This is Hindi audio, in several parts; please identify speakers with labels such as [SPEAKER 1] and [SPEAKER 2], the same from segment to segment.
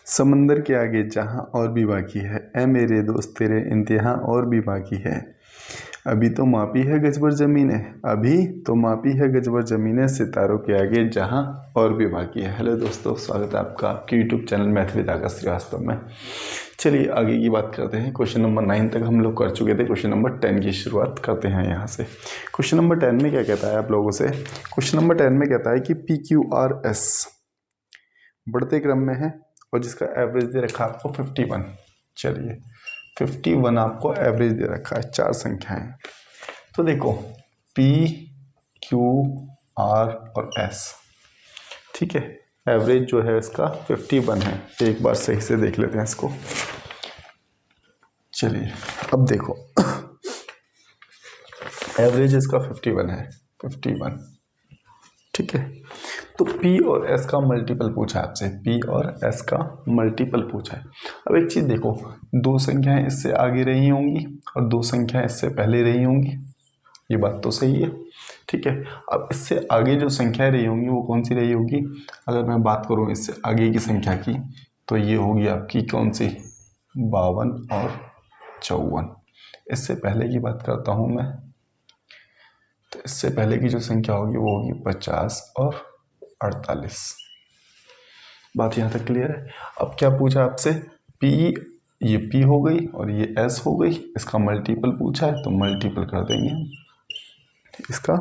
[SPEAKER 1] समंदर के आगे जहाँ और भी बाकी है, ऐ मेरे दोस्त तेरे इंतहा और भी बाकी है। अभी तो मापी है गज भर ज़मीनें, अभी तो मापी है गज भर ज़मीनें, सितारों के आगे जहाँ और भी बाकी है। हेलो दोस्तों, स्वागत है आपका आपके यूट्यूब चैनल मैथ विद आकाश श्रीवास्तव में। चलिए आगे की बात करते हैं। क्वेश्चन नंबर 9 तक हम लोग कर चुके थे। क्वेश्चन नंबर 10 की शुरुआत करते हैं यहाँ से। क्वेश्चन नंबर 10 में क्या कहता है आप लोगों से? क्वेश्चन नंबर 10 में कहता है कि PQRS बढ़ते क्रम में है और जिसका एवरेज दे रखा है आपको 51। चलिए 51 आपको एवरेज दे रखा है, 4 संख्याएं। तो देखो P, Q, R और S, ठीक है। एवरेज जो है इसका 51 है। एक बार सही से देख लेते हैं इसको। चलिए अब देखो एवरेज इसका 51 है, 51, ठीक है। तो P और S का मल्टीपल पूछा है आपसे, P और S का मल्टीपल पूछा है। अब एक चीज़ देखो, दो संख्याएं इससे आगे रही होंगी और दो संख्याएं इससे पहले रही होंगी, ये बात तो सही है, ठीक है। अब इससे आगे जो संख्याएं रही होंगी वो कौन सी रही होगी? अगर मैं बात करूँ इससे आगे की संख्या की, तो ये होगी आपकी कौन सी? 52 और 54। इससे पहले की बात करता हूँ मैं, तो इससे पहले की जो संख्या होगी वो होगी 50 और 48। बात यहाँ तक क्लियर है। अब क्या पूछा आपसे? P, ये P हो गई और ये S हो गई, इसका मल्टीपल पूछा है तो मल्टीपल कर देंगे हम। इसका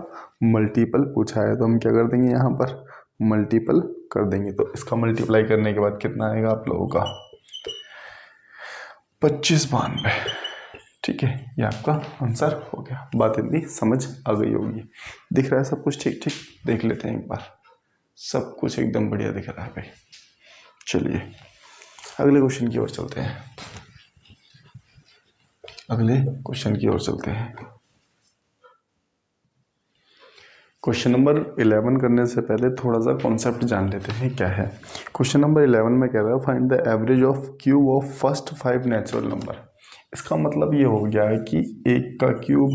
[SPEAKER 1] मल्टीपल पूछा है तो हम क्या कर देंगे? यहाँ पर मल्टीपल कर देंगे। तो इसका मल्टीप्लाई करने के बाद कितना आएगा आप लोगों का? 2592, ठीक है। ये आपका आंसर हो गया। बात इतनी समझ आ गई होगी। दिख रहा है सब कुछ ठीक ठीक? देख लेते हैं एक बार। सब कुछ एकदम बढ़िया दिख रहा है भाई। चलिए अगले क्वेश्चन की ओर चलते हैं। अगले क्वेश्चन की ओर चलते हैं। क्वेश्चन नंबर 11 करने से पहले थोड़ा सा कॉन्सेप्ट जान लेते हैं क्या है। क्वेश्चन नंबर 11 में कह रहा है find the average of cube of first 5 natural number. इसका मतलब ये हो गया है कि 1 का क्यूब,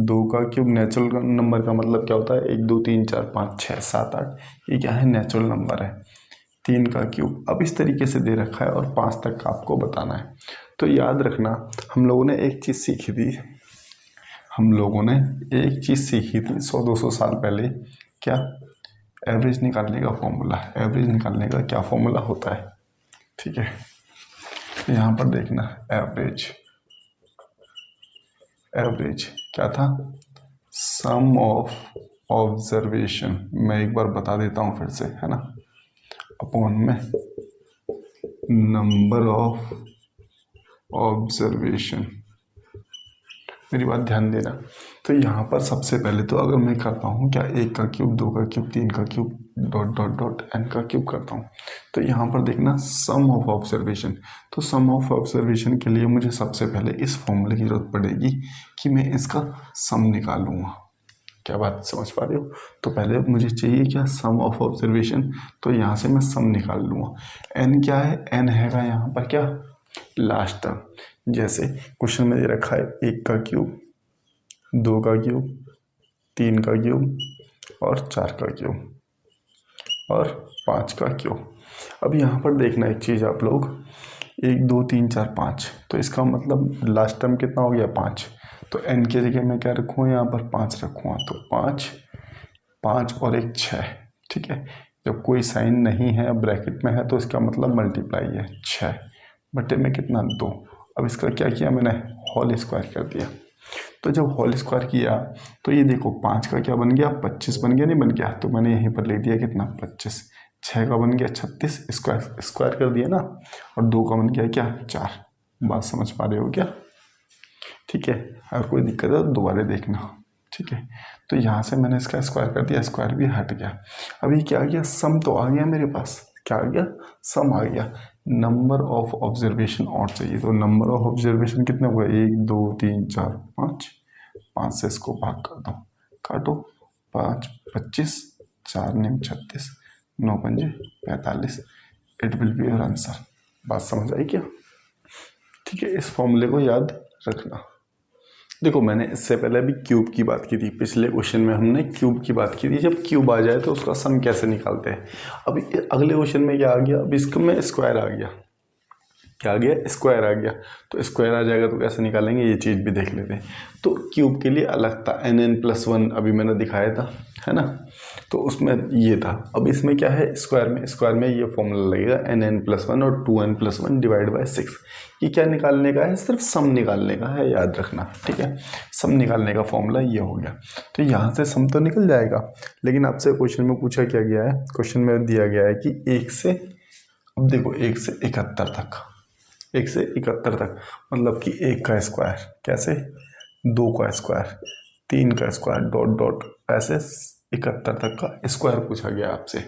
[SPEAKER 1] 2 का क्यूब नेचुरल नंबर का मतलब क्या होता है? 1 2 3 4 5 6 7 8, ये क्या है? नेचुरल नंबर है। 3 का क्यूब अब इस तरीके से दे रखा है और 5 तक का आपको बताना है। तो याद रखना, हम लोगों ने एक चीज़ सीखी थी, हम लोगों ने एक चीज़ सीखी थी 100-200 साल पहले। क्या? एवरेज निकालने का फॉर्मूला। एवरेज निकालने का क्या फॉर्मूला होता है? ठीक है, यहाँ पर देखना, एवरेज, एवरेज क्या था? सम ऑफ ऑब्जर्वेशन। मैं एक बार बता देता हूँ फिर से, है ना, अपॉन में नंबर ऑफ ऑब्जर्वेशन। मेरी बात ध्यान देना। तो यहाँ पर सबसे पहले तो अगर मैं करता हूँ क्या, 1 का क्यूब, 2 का क्यूब, 3 का cube, dot dot dot n का क्यूब करता हूँ, तो यहाँ पर देखना सम ऑफ ऑब्जर्वेशन। तो सम ऑफ ऑब्जर्वेशन के लिए मुझे सबसे पहले इस फॉर्मूले की जरूरत पड़ेगी कि मैं इसका सम निकालूंगा। क्या बात समझ पा रहे हो? तो पहले मुझे चाहिए क्या? सम ऑफ ऑब्जर्वेशन। तो यहाँ से मैं सम निकाल लूँगा। n क्या है? n हैगा यहाँ पर क्या? Last term. जैसे क्वेश्चन में दे रखा है 1 का क्यूब, 2 का क्यूब, 3 का क्यूब और 4 का क्यूब और 5 का क्यूब। अब यहाँ पर देखना एक चीज़ आप लोग, 1 2 3 4 5, तो इसका मतलब लास्ट टर्म कितना हो गया? 5। तो n की जगह मैं क्या रखूँ? यहाँ पर 5 रखूँगा। तो 5, 5 और 1 6, ठीक है। जब कोई साइन नहीं है, ब्रैकेट में है, तो इसका मतलब मल्टीप्लाई है। 6 बटे में कितना? 2। अब इसका क्या किया मैंने? होल स्क्वायर कर दिया। तो जब होल स्क्वायर किया तो ये देखो 5 का क्या बन गया? 25 बन गया, नहीं बन गया? तो मैंने यहीं पर लिख दिया कितना? 25। 6 का बन गया 36, स्क्वायर स्क्वायर कर दिया ना, और 2 का बन गया क्या? 4। बात समझ पा रहे हो क्या? ठीक है, अगर कोई दिक्कत है तो दोबारा देखना, ठीक है। तो यहाँ से मैंने इसका स्क्वायर कर दिया, स्क्वायर भी हट गया। अभी क्या आ गया? सम तो आ गया मेरे पास। क्या आ गया? सम आ गया। नंबर ऑफ ऑब्जर्वेशन और चाहिए, तो नंबर ऑफ ऑब्जर्वेशन कितने हुए? 1 2 3 4 5, 5 से इसको भाग कर दो, काटो। 5 25, 4 9 36, 9 पंजे 45। It will be your answer. बात समझ आई क्या? ठीक है, इस फॉर्मूले को याद रखना। देखो मैंने इससे पहले भी क्यूब की बात की थी, पिछले क्वेश्चन में हमने क्यूब की बात की थी, जब क्यूब आ जाए तो उसका सम कैसे निकालते हैं। अब अगले क्वेश्चन में क्या आ गया, अब इसमें स्क्वायर आ गया, क्या आ गया, स्क्वायर आ गया। तो स्क्वायर आ जाएगा तो कैसे निकालेंगे, ये चीज़ भी देख लेते हैं। तो क्यूब के लिए अलग था n+1, अभी मैंने दिखाया था, है ना, तो उसमें ये था। अब इसमें क्या है, स्क्वायर में ये फॉर्मूला लगेगा n+1 और 2n+1 डिवाइड बाय 6। ये क्या निकालने का है, सिर्फ सम निकालने का है, याद रखना, ठीक है। सम निकालने का फॉर्मूला ये हो गया। तो यहाँ से सम तो निकल जाएगा, लेकिन आपसे क्वेश्चन में पूछा क्या गया है, क्वेश्चन में दिया गया है कि 1 से, अब देखो 1 से 71 तक, 1 से 71 तक मतलब कि 1 का स्क्वायर, कैसे, 2 का स्क्वायर, 3 का स्क्वायर, डॉट डॉट ऐसे 71 तक का स्क्वायर पूछा गया आपसे।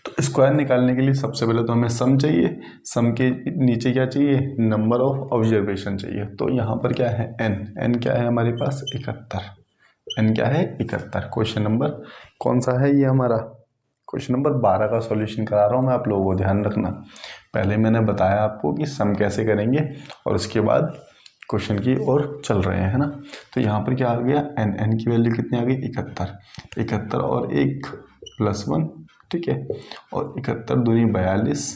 [SPEAKER 1] तो स्क्वायर निकालने के लिए सबसे पहले तो हमें सम चाहिए, सम के नीचे क्या चाहिए, नंबर ऑफ ऑब्जर्वेशन चाहिए। तो यहाँ पर क्या है, n क्या है हमारे पास 71, n क्या है 71। क्वेश्चन नंबर कौन सा है ये हमारा, क्वेश्चन नंबर 12 का सॉल्यूशन करा रहा हूँ मैं, आप लोगों को ध्यान रखना। पहले मैंने बताया आपको कि सम कैसे करेंगे और उसके बाद क्वेश्चन की ओर चल रहे हैं, है ना। तो यहाँ पर क्या आ गया, n की वैल्यू कितनी आ गई 71 और 1+1, ठीक है, और 71 दूनी 42,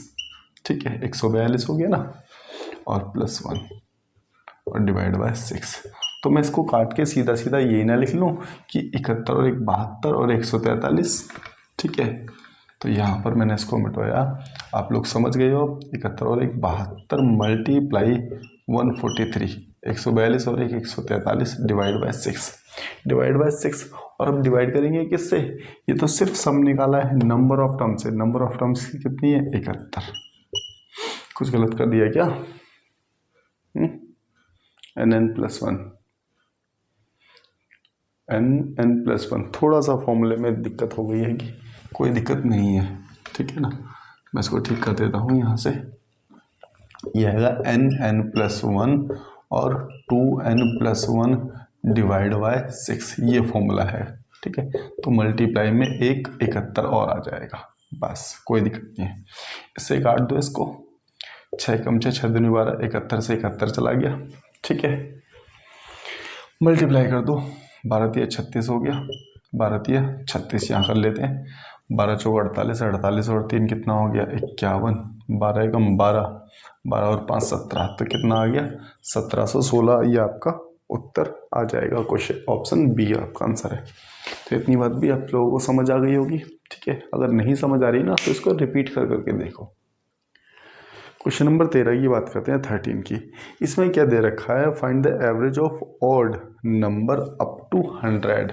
[SPEAKER 1] ठीक है, 142 हो गया ना, और +1 और डिवाइड बाय 6। तो मैं इसको काट के सीधा सीधा यही ना लिख लूँ कि 71 और 1 72 और 143, ठीक है। तो यहाँ पर मैंने इसको मिटाया, आप लोग समझ गए हो। 71 और 1 72 मल्टीप्लाई 143, 142 और 1 143 डिवाइड बाय 6, और अब डिवाइड करेंगे किससे, ये तो सिर्फ सम निकाला है, नंबर ऑफ टर्म्स से, नंबर ऑफ टर्म्स की कितनी है 71। कुछ गलत कर दिया क्या, n+1 थोड़ा सा फॉर्मूले में दिक्कत हो गई है कि कोई दिक्कत नहीं है, ठीक है ना। मैं इसको ठीक कर देता हूँ यहाँ से, यह है n+1 और 2n+1 डिवाइड बाय 6, ये फॉर्मूला है, ठीक है। तो मल्टीप्लाई में 1 71 और आ जाएगा, बस कोई दिक्कत नहीं है। इससे काट दो इसको, 6 कम 6 6 दूनी 12, 71 से 71 चला गया, ठीक है। मल्टीप्लाई कर दो, 12 तिया 36 हो गया, 12 तिया 36 यहाँ कर लेते हैं, 12 चौक 48, 48 और 3 कितना हो गया 51, 12 एकम 12, 12 और 5 17, तो कितना आ गया 1716। ये आपका उत्तर आ जाएगा, क्वेश्चन ऑप्शन बी आपका आंसर है। तो इतनी बात भी आप लोगों को समझ आ गई होगी, ठीक है। अगर नहीं समझ आ रही ना तो इसको रिपीट कर करके देखो। क्वेश्चन नंबर 13 की बात करते हैं, 13 की। इसमें क्या दे रखा है, find the average of odd number up to 100।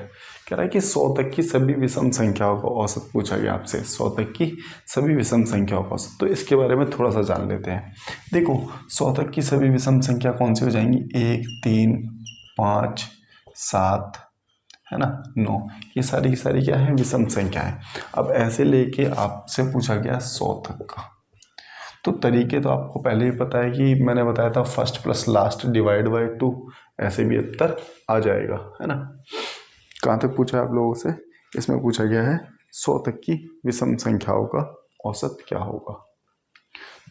[SPEAKER 1] कह रहा है कि 100 तक की सभी विषम संख्याओं का औसत पूछा गया आपसे, 100 तक की सभी विषम संख्याओं का औसत। तो इसके बारे में थोड़ा सा जान लेते हैं। देखो 100 तक की सभी विषम संख्या कौन सी हो जाएंगी, 1 3 5 7, है ना, 9, ये सारी की सारी क्या है विषम संख्या है। अब ऐसे लेके आपसे पूछा गया 100 तक का, तो तरीके तो आपको पहले ही पता है कि मैंने बताया था first plus last divide by 2, ऐसे भी उत्तर आ जाएगा, है ना। कहाँ तक पूछा है आप लोगों से, इसमें पूछा गया है 100 तक की विषम संख्याओं का औसत क्या होगा।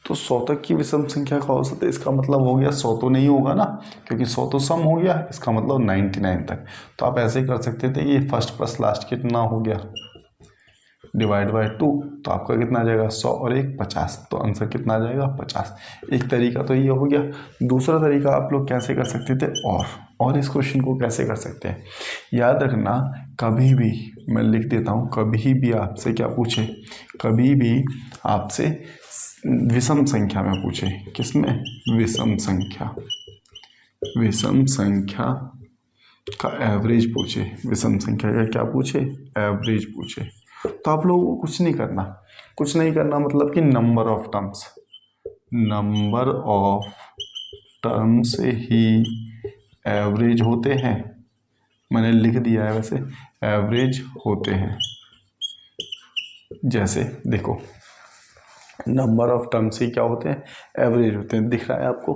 [SPEAKER 1] तो 100 तक की विषम संख्या का औसत, इसका मतलब हो गया 100 तो नहीं होगा ना, क्योंकि 100 तो सम हो गया, इसका मतलब 99 तक। तो आप ऐसे ही कर सकते थे, ये फर्स्ट प्लस लास्ट कितना हो गया डिवाइड बाय 2, तो आपका कितना आ जाएगा 100 और 1 50, तो आंसर कितना आ जाएगा 50। एक तरीका तो ये हो गया। दूसरा तरीका आप लोग कैसे कर सकते थे, और इस क्वेश्चन को कैसे कर सकते हैं, याद रखना, कभी भी मैं लिख देता हूँ, कभी भी आपसे क्या पूछे, कभी भी आपसे विषम संख्या में पूछे, किसमें, विषम संख्या का एवरेज पूछे, विषम संख्या का क्या पूछे, एवरेज पूछे, तो आप लोगों को कुछ नहीं करना, मतलब कि number of terms he average होते हैं। मैंने लिख दिया है वैसे, एवरेज होते हैं। जैसे देखो नंबर ऑफ टर्म्स ही क्या होते हैं, एवरेज होते हैं। दिख रहा है आपको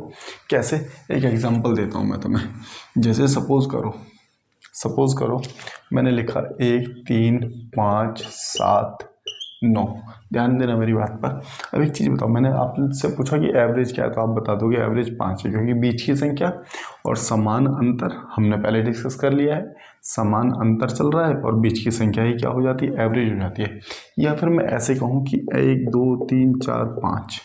[SPEAKER 1] कैसे, एक एग्जांपल देता हूँ मैं तुम्हें। जैसे सपोज करो मैंने लिखा 1 3 5 7 9। ध्यान देना मेरी बात पर। अब एक चीज़ बताओ, मैंने आपसे पूछा कि एवरेज क्या है, तो आप बता दोगे एवरेज 5 है, क्योंकि बीच की संख्या और समान अंतर हमने पहले डिस्कस कर लिया है। समान अंतर चल रहा है और बीच की संख्या ही क्या हो जाती है, एवरेज हो जाती है। या फिर मैं ऐसे कहूँ कि 1 2 3 4 5,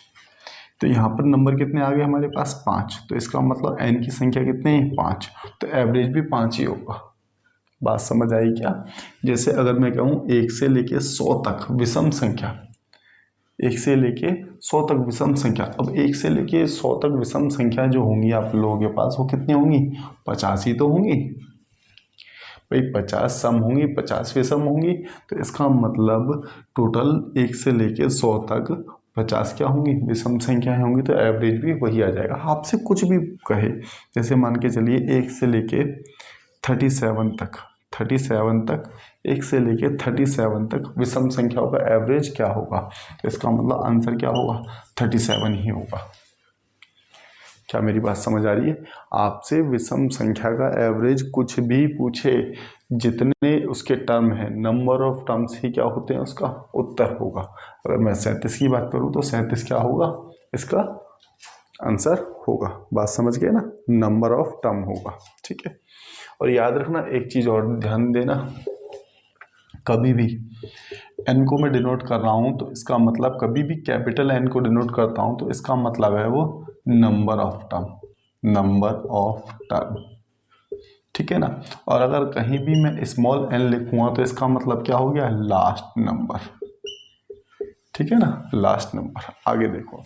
[SPEAKER 1] तो यहाँ पर नंबर कितने आ गए हमारे पास, 5। तो इसका मतलब n की संख्या कितनी है, 5। तो एवरेज भी 5 ही होगा। बात समझ आई क्या? जैसे अगर मैं कहूँ 1 से लेके 100 तक विषम संख्या, 1 से लेके 100 तक विषम संख्या। अब 1 से लेके 100 तक विषम संख्या जो होंगी आप लोगों के पास, वो कितनी होंगी, 50 ही तो होंगी भाई। 50 सम होंगी, 50 विषम होंगी। तो इसका मतलब टोटल 1 से लेके 100 तक 50 क्या होंगी, विषम संख्याएं होंगी। तो एवरेज भी वही आ जाएगा। आपसे कुछ भी कहे, जैसे मान के चलिए 1 से लेके 37 तक, 37 तक, 1 से लेके 37 तक विषम संख्याओं का एवरेज क्या होगा, तो इसका मतलब आंसर क्या होगा, 37 ही होगा। क्या मेरी बात समझ आ रही है? आपसे विषम संख्या का एवरेज कुछ भी पूछे, जितने उसके टर्म है, नंबर ऑफ टर्म्स ही क्या होते हैं, उसका उत्तर होगा। अगर मैं 37 की बात करूं तो 37 क्या होगा, इसका आंसर होगा। बात समझ गए ना, नंबर ऑफ टर्म होगा। ठीक है। और याद रखना एक चीज और ध्यान देना, कभी भी n को मैं डिनोट कर रहा हूं तो इसका मतलब, कभी भी कैपिटल N को डिनोट करता हूं तो इसका मतलब है वो number of term, number of term. ठीक है ना। और अगर कहीं भी मैं स्मॉल n लिखूंगा तो इसका मतलब क्या हो गया, लास्ट नंबर। ठीक है ना, लास्ट नंबर। आगे देखो,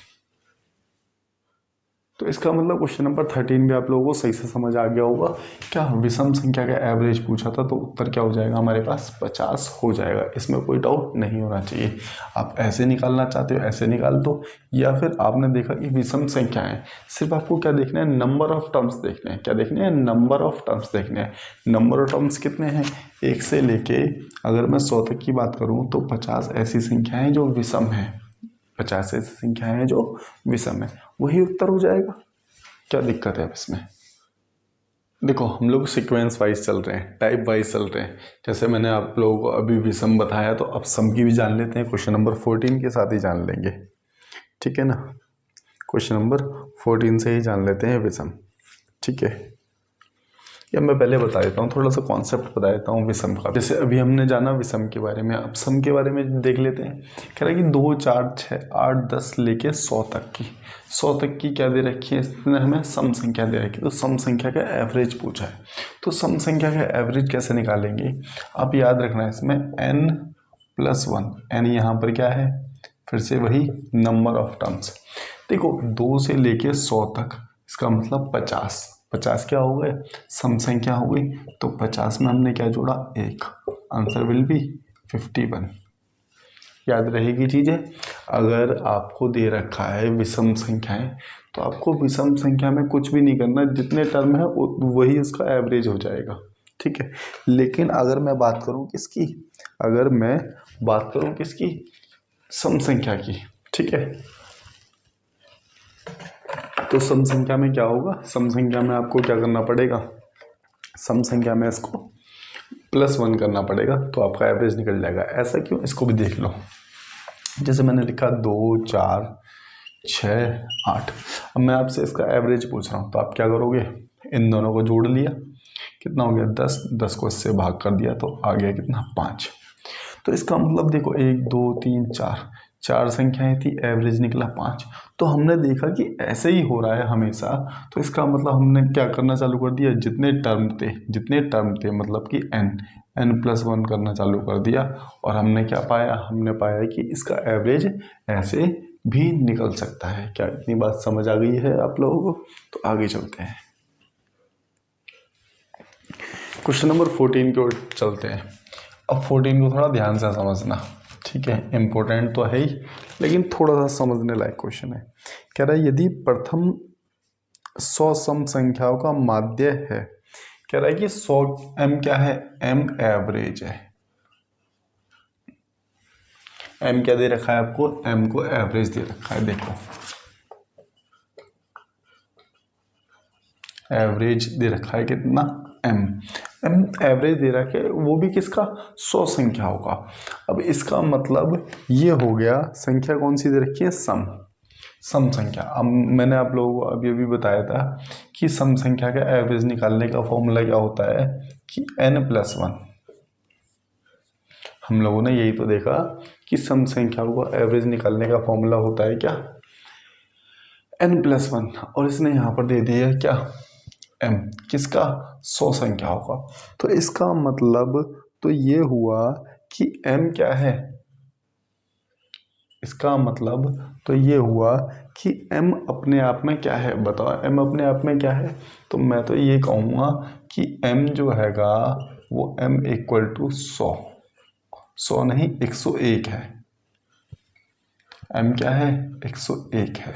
[SPEAKER 1] तो इसका मतलब क्वेश्चन नंबर 13 भी आप लोगों को सही से समझ आ गया होगा। क्या विषम संख्या का एवरेज पूछा था, तो उत्तर क्या हो जाएगा हमारे पास, 50 हो जाएगा। इसमें कोई डाउट नहीं होना चाहिए। आप ऐसे निकालना चाहते हो ऐसे निकाल दो, या फिर आपने देखा कि विषम संख्या है, सिर्फ आपको क्या देखना है, नंबर ऑफ टर्म्स देखने हैं। क्या देखने हैं, नंबर ऑफ टर्म्स देखने हैं। नंबर ऑफ टर्म्स कितने हैं, 1 से लेके, अगर मैं 100 तक की बात करूँ तो 50 ऐसी संख्याएं जो विषम है, 50 ऐसी संख्याएं हैं जो विषम है, वही उत्तर हो जाएगा। क्या दिक्कत है अब इसमें? देखो हम लोग सीक्वेंस वाइज चल रहे हैं, टाइप वाइज चल रहे हैं। जैसे मैंने आप लोगों को अभी विषम बताया, तो अब सम की भी जान लेते हैं, क्वेश्चन नंबर 14 के साथ ही जान लेंगे। ठीक है ना, क्वेश्चन नंबर 14 से ही जान लेते हैं विषम। ठीक है, या मैं पहले बता देता हूँ, थोड़ा सा कॉन्सेप्ट बता देता हूँ विषम का। जैसे अभी हमने जाना विषम के बारे में, अब सम के बारे में देख लेते हैं। कह रहा है कि 2 4 6 8 10 लेके 100 तक की, 100 तक की क्या दे रखी है, इसने हमें सम संख्या दे रखी है। तो सम संख्या का एवरेज पूछा है, तो सम संख्या का एवरेज कैसे निकालेंगे, आप याद रखना इसमें n+1, n यहाँ पर क्या है, फिर से वही नंबर ऑफ टर्म्स। देखो 2 से लेके 100 तक, इसका मतलब 50, 50 क्या हो गए, सम संख्या हो गई। तो 50 में हमने क्या जोड़ा, 1, आंसर विल बी 51। याद रहेगी चीज़ें। अगर आपको दे रखा है विषम संख्याएं, तो आपको विषम संख्या में कुछ भी नहीं करना, जितने टर्म है वही उसका एवरेज हो जाएगा। ठीक है। लेकिन अगर मैं बात करूं किसकी, अगर मैं बात करूं किसकी, सम संख्या की। ठीक है, तो सम संख्या में क्या होगा, सम संख्या में आपको क्या करना पड़ेगा, सम संख्या में इसको +1 करना पड़ेगा, तो आपका एवरेज निकल जाएगा। ऐसा क्यों, इसको भी देख लो। जैसे मैंने लिखा 2 4 6 8, अब मैं आपसे इसका एवरेज पूछ रहा हूँ, तो आप क्या करोगे, इन दोनों को जोड़ लिया, कितना हो गया 10, 10 को इससे भाग कर दिया तो आ गया कितना, 5। तो इसका मतलब देखो 1 2 3 4, 4 संख्याएं थी, एवरेज निकला 5। तो हमने देखा कि ऐसे ही हो रहा है हमेशा, तो इसका मतलब हमने क्या करना चालू कर दिया, जितने टर्म थे मतलब कि n+1 करना चालू कर दिया। और हमने क्या पाया, हमने पाया कि इसका एवरेज ऐसे भी निकल सकता है। क्या इतनी बात समझ आ गई है आप लोगों को? तो आगे चलते हैं, क्वेश्चन नंबर 14 की ओर चलते हैं। अब 14 को थोड़ा ध्यान से समझना। ठीक है, इम्पोर्टेंट तो है ही, लेकिन थोड़ा सा समझने लायक क्वेश्चन है। कह रहा है यदि प्रथम 100 सम संख्याओं का माध्य है, कह रहा है कि 100 m क्या है, m एवरेज है। m क्या दे रखा है आपको, m को एवरेज दे रखा है। देखो एवरेज दे रखा है कितना, m। एम एवरेज दे रखा है, वो भी किसका, 100 संख्या होगा। अब इसका मतलब ये हो गया, संख्या कौन सी दे रखी है, सम संख्या। अब मैंने आप लोगों को अभी अभी बताया था कि सम संख्या का एवरेज निकालने का फॉर्मूला क्या होता है कि n+1। हम लोगों ने यही तो देखा कि सम संख्या को एवरेज निकालने का फॉर्मूला होता है क्या, n+1। और इसने यहाँ पर दे दिया क्या, m, किसका, 100 संख्या होगा। तो इसका मतलब तो ये हुआ कि m क्या है, इसका मतलब तो ये हुआ कि m अपने आप में क्या है, बताओ m अपने आप में क्या है। तो मैं तो ये कहूँगा कि m जो हैगा वो m = 100 नहीं 101 है। m क्या है, 101 है।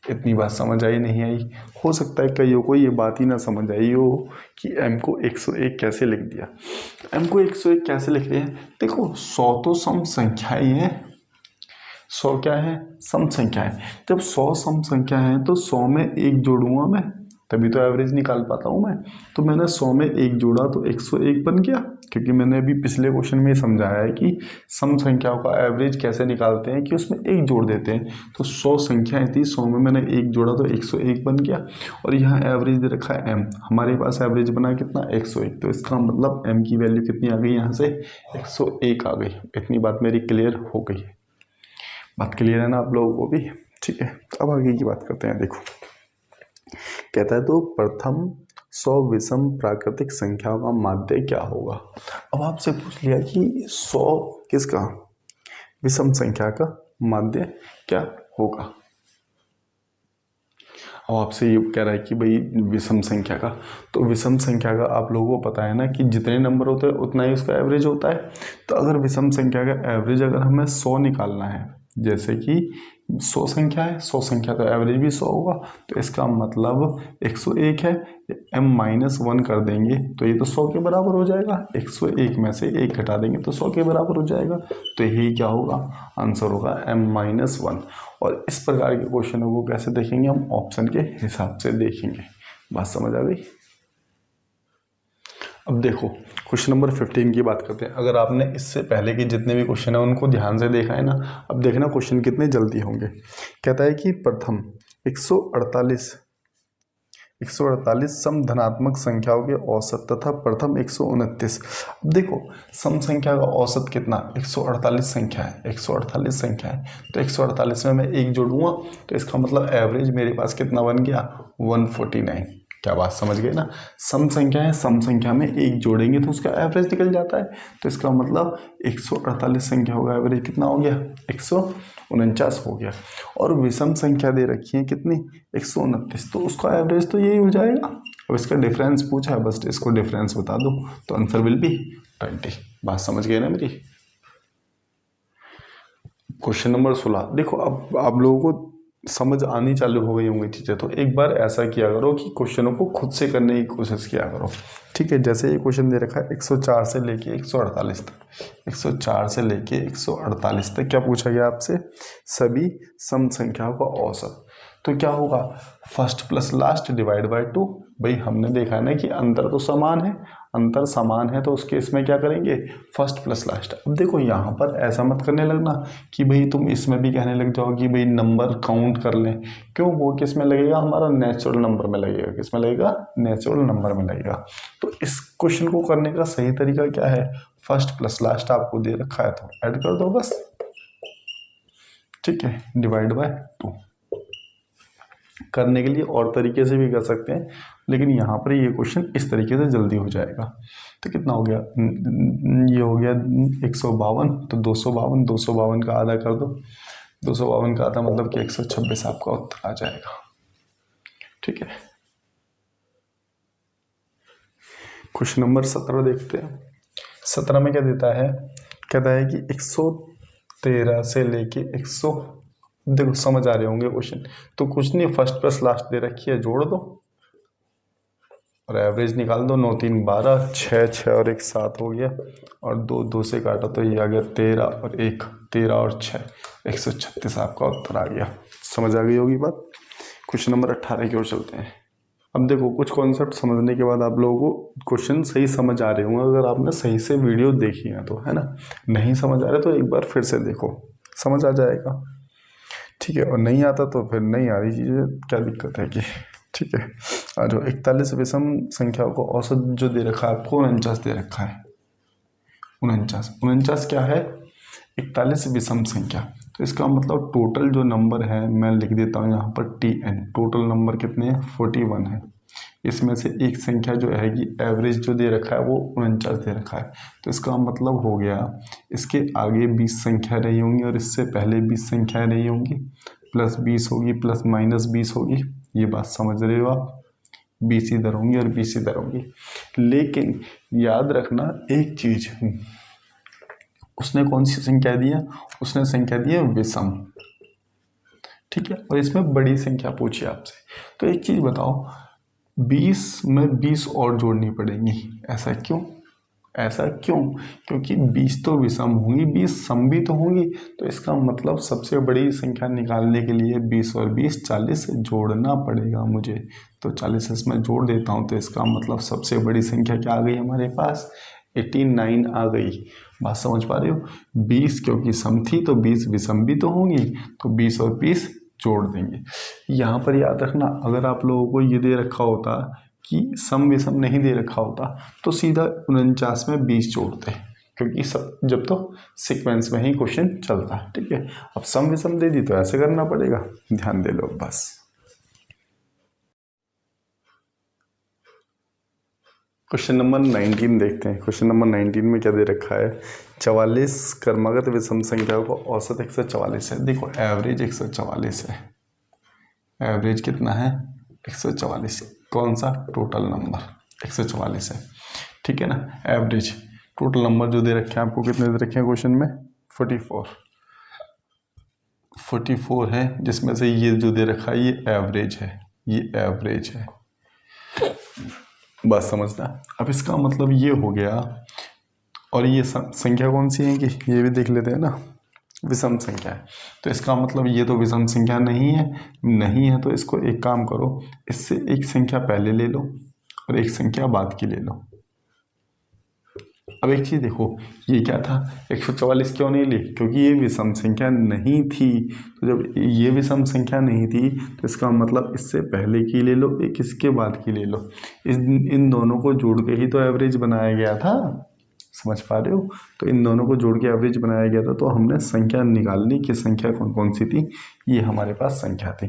[SPEAKER 1] इतनी बात समझ आई नहीं आई, हो सकता है कईयों को ये बात ही ना समझ आई हो कि m को 101 कैसे लिख दिया। m को 101 कैसे लिख रहे हैं, देखो 100 तो सम संख्या ही है, 100 क्या है, सम संख्या है। जब 100 सम संख्या है तो 100 में 1 जोड़ूंगा मैं, तभी तो एवरेज निकाल पाता हूँ मैं। तो मैंने 100 में 1 जोड़ा तो 101 बन गया, क्योंकि मैंने अभी पिछले क्वेश्चन में समझाया है कि सम संख्याओं का एवरेज कैसे निकालते हैं कि उसमें 1 जोड़ देते हैं। तो 100 संख्याएं थी, 100 में मैंने 1 जोड़ा तो 101 बन गया। और यहाँ एवरेज दे रखा है m, हमारे पास एवरेज बना कितना, 101। तो इसका मतलब m की वैल्यू कितनी आ गई, यहाँ से 101 आ गई। इतनी बात मेरी क्लियर हो गई है, बात क्लियर है ना आप लोगों को भी, ठीक है। अब आगे की बात करते हैं। देखो कहता है तो प्रथम 100 विषम प्राकृतिक संख्याओं का माध्य क्या होगा। अब आपसे पूछ लिया कि 100 किसका, विषम संख्या का माध्य क्या होगा। अब आपसे ये कह रहा है कि भाई विषम संख्या का, तो विषम संख्या का आप लोगों को पता है ना कि जितने नंबर होते हैं उतना ही उसका एवरेज होता है। तो अगर विषम संख्या का एवरेज अगर हमें 100 निकालना है, जैसे कि 100 संख्या है, 100 संख्या तो एवरेज भी 100 होगा, तो इसका मतलब 101 है, m-1 कर देंगे तो ये तो 100 के बराबर हो जाएगा। 101 में से 1 घटा देंगे तो 100 के बराबर हो जाएगा। तो यही क्या होगा, आंसर होगा m-1। और इस प्रकार के क्वेश्चनों को कैसे देखेंगे, हम ऑप्शन के हिसाब से देखेंगे। बात समझ आ गई। अब देखो क्वेश्चन नंबर 15 की बात करते हैं। अगर आपने इससे पहले के जितने भी क्वेश्चन है उनको ध्यान से देखा है ना, अब देखना क्वेश्चन कितने जल्दी होंगे। कहता है कि प्रथम 148 सम धनात्मक संख्याओं के औसत तथा प्रथम 129। अब देखो सम संख्या का औसत कितना, 148 संख्या है, 148 संख्या है। तो 148 में मैं 1 जोड़ूंगा तो इसका मतलब एवरेज मेरे पास कितना बन गया, 149। क्या बात समझ गए ना, सम संख्या है, सम संख्या में 1 जोड़ेंगे तो उसका एवरेज निकल जाता है। तो इसका मतलब 148 संख्या होगा, एवरेज कितना हो गया, 149 हो गया। और विषम संख्या दे रखी है कितनी, 129, तो उसका एवरेज तो यही हो जाएगा। अब इसका डिफरेंस पूछा है, बस इसको डिफरेंस बता दो तो आंसर विल बी 20। बात समझ गए ना मेरी। क्वेश्चन नंबर 16 देखो, अब आप लोगों को समझ आनी चालू हो गई होंगी चीज़ें, तो एक बार ऐसा किया करो कि क्वेश्चनों को खुद से करने की कोशिश किया करो, ठीक है। जैसे ये क्वेश्चन दे रखा है 104 से लेके 148 तक, 104 से लेके 148 तक क्या पूछा गया आपसे, सभी सम संख्याओं का औसत। तो क्या होगा, first plus last divide by 2। भाई हमने देखा है ना कि अंतर तो समान है, अंतर समान है तो उसके इसमें क्या करेंगे, फर्स्ट प्लस लास्ट। अब देखो यहाँ पर ऐसा मत करने लगना कि भाई तुम इसमें भी कहने लग जाओ कि भाई नंबर काउंट कर लें। क्यों, वो किस में लगेगा, हमारा नेचुरल नंबर में लगेगा। किस में लगेगा, नेचुरल नंबर में लगेगा। तो इस क्वेश्चन को करने का सही तरीका क्या है, फर्स्ट प्लस लास्ट आपको दे रखा है तो ऐड कर दो बस, ठीक है, डिवाइड बाय 2। करने के लिए और तरीके से भी कर सकते हैं, लेकिन यहाँ पर ये क्वेश्चन इस तरीके से जल्दी हो जाएगा। तो कितना हो गया, ये हो गया 152, तो 252, 252 का आधा कर दो, 252 का आधा मतलब कि 126 आपका उत्तर आ जाएगा, ठीक है। क्वेश्चन नंबर 17 देखते हैं। 17 में क्या देता है, कहता है कि 113 से लेके 100, देखो समझ आ रहे होंगे क्वेश्चन, तो कुछ नहीं, फर्स्ट प्लस लास्ट दे रखी है, जोड़ दो और एवरेज निकाल दो। 9 3 12, 6 6 और 1 7 हो गया, और 2 2 से काटा तो ये आ गया 13 और 1 13 और 6 136 आपका उत्तर आ गया। समझ आ गई होगी बात। क्वेश्चन नंबर 18 की ओर चलते हैं। अब देखो कुछ कॉन्सेप्ट समझने के बाद आप लोगों को क्वेश्चन सही समझ आ रहे होंगे अगर आपने सही से वीडियो देखी है तो, है ना। नहीं समझ आ रहा तो एक बार फिर से देखो, समझ आ जाएगा, ठीक है। और नहीं आता तो फिर नहीं आ रही चीज़ें, क्या दिक्कत है कि, ठीक है। और जो 41 विषम संख्याओं को औसत जो दे रखा है आपको 49 दे रखा है। 49 क्या है? 41 विषम संख्या। तो इसका मतलब टोटल जो नंबर है मैं लिख देता हूँ यहाँ पर TN, टोटल नंबर कितने हैं? 41 है। इसमें से एक संख्या जो है कि एवरेज जो दे रखा है वो 49 दे रखा है। तो इसका मतलब हो गया इसके आगे 20 संख्या रही होंगी और इससे पहले 20 संख्याएं रही होंगी, प्लस 20 होगी प्लस माइनस 20 होगी। ये बात समझ रहे हो आप? 20 इधर होंगी और 20 इधर होंगी। लेकिन याद रखना एक चीज, उसने कौन सी संख्या दी है? उसने संख्या दी है विषम, ठीक है। और इसमें बड़ी संख्या पूछी आपसे। तो एक चीज बताओ, 20 में 20 और जोड़नी पड़ेंगी, ऐसा क्यों? ऐसा क्यों? क्योंकि 20 तो विषम होंगी, 20 सम भी तो होंगी। तो इसका मतलब सबसे बड़ी संख्या निकालने के लिए 20 और 20 40 जोड़ना पड़ेगा मुझे। तो 40 इसमें जोड़ देता हूँ तो इसका मतलब सबसे बड़ी संख्या क्या आ गई हमारे पास? 89 आ गई। बात समझ पा रहे हो? 20 क्योंकि सम थी तो 20 विषम भी तो होंगी, तो 20 और 20 जोड़ देंगे। यहाँ पर याद रखना, अगर आप लोगों को ये दे रखा होता कि सम विषम नहीं दे रखा होता तो सीधा 49 में 20 जोड़ते, क्योंकि सब जब तो सीक्वेंस में ही क्वेश्चन चलता है, ठीक है। अब सम विषम दे दी तो ऐसे करना पड़ेगा, ध्यान दे लो बस। क्वेश्चन नंबर 19 देखते हैं। क्वेश्चन नंबर 19 में क्या दे रखा है? 44 क्रमागत विषम संख्याओं का औसत 144 है। देखो एवरेज 144 है, एवरेज कितना है? 144। कौन सा? टोटल नंबर 144 है, ठीक है ना। एवरेज टोटल नंबर जो दे रखे हैं आपको, कितने दे रखे हैं क्वेश्चन में? 44 है, जिसमें से ये जो दे रखा है ये एवरेज है, ये एवरेज है। बात समझना। अब इसका मतलब ये हो गया, और ये संख्या कौन सी है कि ये भी देख लेते हैं ना, विषम संख्या है। तो इसका मतलब ये तो विषम संख्या नहीं है, नहीं है तो इसको एक काम करो, इससे एक संख्या पहले ले लो और एक संख्या बाद की ले लो। अब एक चीज देखो, ये क्या था? 144 क्यों नहीं ली? क्योंकि ये विषम संख्या नहीं थी। तो जब ये विषम संख्या नहीं थी तो इसका मतलब इससे पहले की ले लो, एक इसके बाद की ले लो। इन दोनों को जोड़ के ही तो एवरेज बनाया गया था, समझ पा रहे हो? तो इन दोनों को जोड़ के एवरेज बनाया गया था। तो हमने संख्या निकालनी कि संख्या कौन कौन सी थी। ये हमारे पास संख्या थी।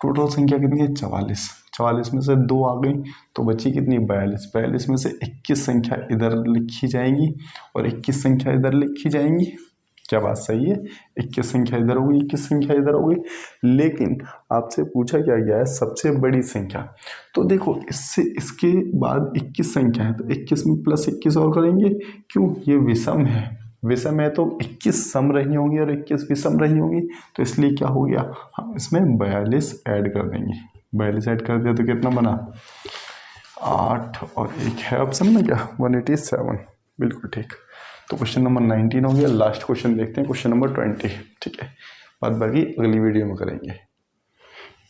[SPEAKER 1] टोटल संख्या कितनी है? 44। 44 में से 2 आ गई तो बची कितनी? 42। 42 में से 21 संख्या इधर लिखी जाएंगी और 21 संख्या इधर लिखी जाएंगी। क्या बात सही है? 21 संख्या इधर होगी, 21 संख्या इधर होगी। लेकिन आपसे पूछा क्या गया है? सबसे बड़ी संख्या। तो देखो इससे इसके बाद 21 संख्या है तो 21 में प्लस 21 और करेंगे। क्यों? ये विषम है, विषम है तो 21 सम रही होंगी और 21 विषम रही होंगी। तो इसलिए क्या हो गया, हम इसमें 42 ऐड कर देंगे। 42 ऐड कर दिया तो कितना बना? 8 और 1 है ऑप्शन में क्या? 187। बिल्कुल ठीक। तो क्वेश्चन नंबर 19 हो गया। लास्ट क्वेश्चन देखते हैं, क्वेश्चन नंबर 20, ठीक है। बाद बाकी अगली वीडियो में करेंगे।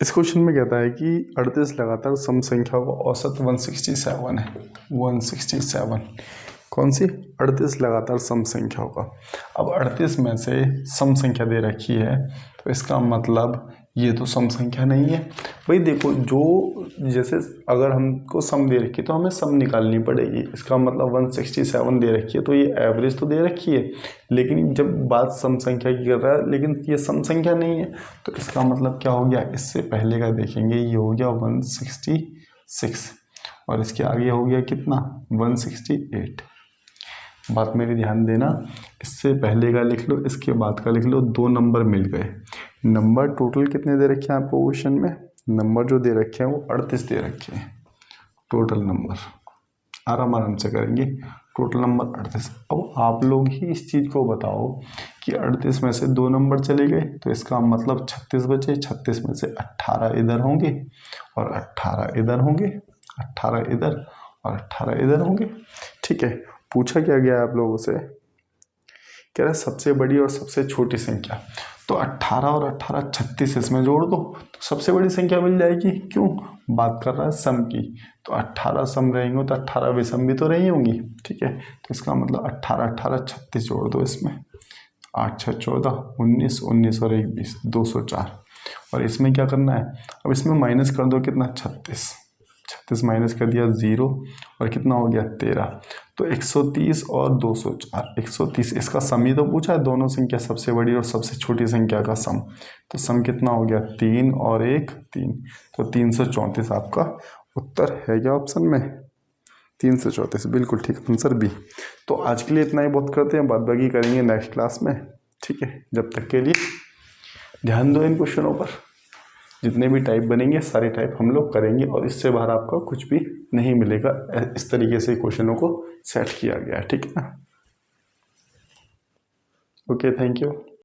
[SPEAKER 1] इस क्वेश्चन में कहता है कि 38 लगातार सम संख्याओं का औसत 167 है। 167 कौन सी? 38 लगातार सम संख्याओं का। अब 38 में से सम संख्या दे रखी है तो इसका मतलब ये तो सम संख्या नहीं है। भाई देखो, जो जैसे अगर हमको सम दे रखी है तो हमें सम निकालनी पड़ेगी। इसका मतलब 167 दे रखी है तो ये एवरेज तो दे रखी है, लेकिन जब बात सम संख्या की कर रहा है, लेकिन ये सम संख्या नहीं है। तो इसका मतलब क्या हो गया? इससे पहले का देखेंगे, ये हो गया 166 और इसके आगे हो गया कितना? 168। बात मेरी ध्यान देना, इससे पहले का लिख लो, इसके बाद का लिख लो, 2 नंबर मिल गए। नंबर टोटल कितने दे रखे हैं आपको क्वेश्चन में? नंबर जो दे रखे हैं वो 38 दे रखे हैं। टोटल नंबर आराम से करेंगे। Total number 38। अब आप लोग ही इस चीज़ को बताओ कि 38 में से 2 नंबर चले गए तो इसका मतलब 36 बचे। 36 में से 18 इधर होंगे और 18 इधर होंगे, 18 इधर और 18 इधर होंगे, ठीक है। पूछा क्या गया आप लोगों से कह रहा है सबसे बड़ी और सबसे छोटी संख्या। तो 18 और 18 36 इसमें जोड़ दो तो सबसे बड़ी संख्या मिल जाएगी। क्यों? बात कर रहा है सम की। तो 18 सम रहेंगे तो 18 विषम भी तो रही होंगी। ठीक है, तो इसका मतलब 18 18 36 जोड़ दो इसमें। 8 6 14 19 19 और 1 20 204। और इसमें क्या करना है, अब इसमें माइनस कर दो कितना 36 36 माइनस कर दिया 0 और कितना हो गया 13। तो 130 और 204 130 इसका सम ही तो पूछा है, दोनों संख्या सबसे बड़ी और सबसे छोटी संख्या का सम। तो सम कितना हो गया 3 और 1 3। तो 334 आपका उत्तर है क्या ऑप्शन में? 334 बिल्कुल ठीक आंसर बी। तो आज के लिए इतना ही बहुत करते हैं, बाद बाकी करेंगे नेक्स्ट क्लास में। ठीक है, जब तक के लिए ध्यान दो इन क्वेश्चनों पर। जितने भी टाइप बनेंगे सारे टाइप हम लोग करेंगे और इससे बाहर आपका कुछ भी नहीं मिलेगा। इस तरीके से क्वेश्चनों को सेट किया गया है। ठीक है ना? Okay, thank you.